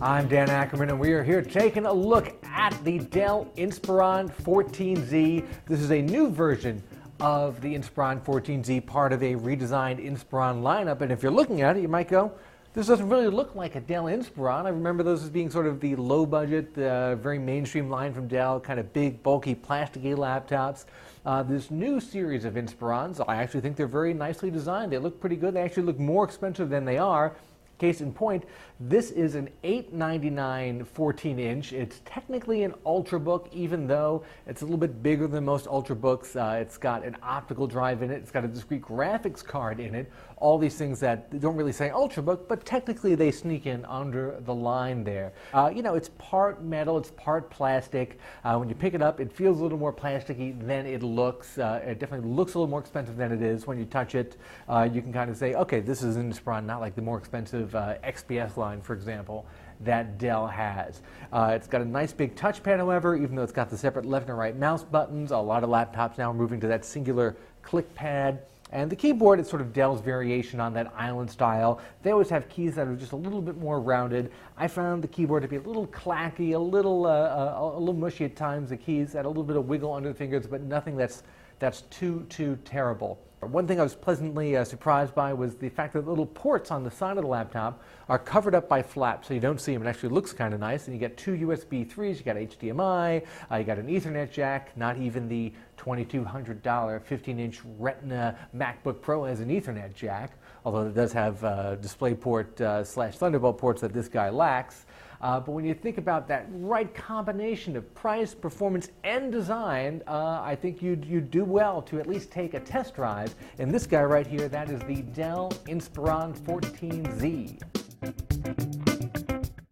I'm Dan Ackerman, and we are here taking a look at the Dell Inspiron 14Z. This is a new version of the Inspiron 14Z, part of a redesigned Inspiron lineup. And if you're looking at it, you might go, this doesn't really look like a Dell Inspiron. I remember those as being sort of the low-budget, very mainstream line from Dell, kind of big, bulky, plasticky laptops. This new series of Inspirons, I actually think they're very nicely designed. They look pretty good. They actually look more expensive than they are. Case in point, this is an $899 14-inch. It's technically an Ultrabook, even though it's a little bit bigger than most Ultrabooks. It's got an optical drive in it. It's got a discrete graphics card in it. All these things that don't really say Ultrabook, but technically they sneak in under the line there. You know, it's part metal, it's part plastic. When you pick it up, it feels a little more plasticky than it looks. It definitely looks a little more expensive than it is. When you touch it, you can kind of say, okay, this is an Inspiron, not like the more expensive XPS line, for example, that Dell has. It's got a nice big touchpad, however, even though it's got the separate left and right mouse buttons. A lot of laptops now are moving to that singular click pad. And the keyboard is sort of Dell's variation on that island style. They always have keys that are just a little bit more rounded. I found the keyboard to be a little clacky, a little mushy at times. The keys had a little bit of wiggle under the fingers, but nothing that's too terrible. One thing I was pleasantly surprised by was the fact that the little ports on the side of the laptop are covered up by flaps, so you don't see them. It actually looks kind of nice. And you get two USB 3s, you got HDMI, you got an Ethernet jack. Not even the $2,200 15-inch Retina MacBook Pro has an Ethernet jack, although it does have DisplayPort / Thunderbolt ports that this guy lacks. But when you think about that right combination of price, performance, and design, I think you'd do well to at least take a test drive. And this guy right here, that is the Dell Inspiron 14Z.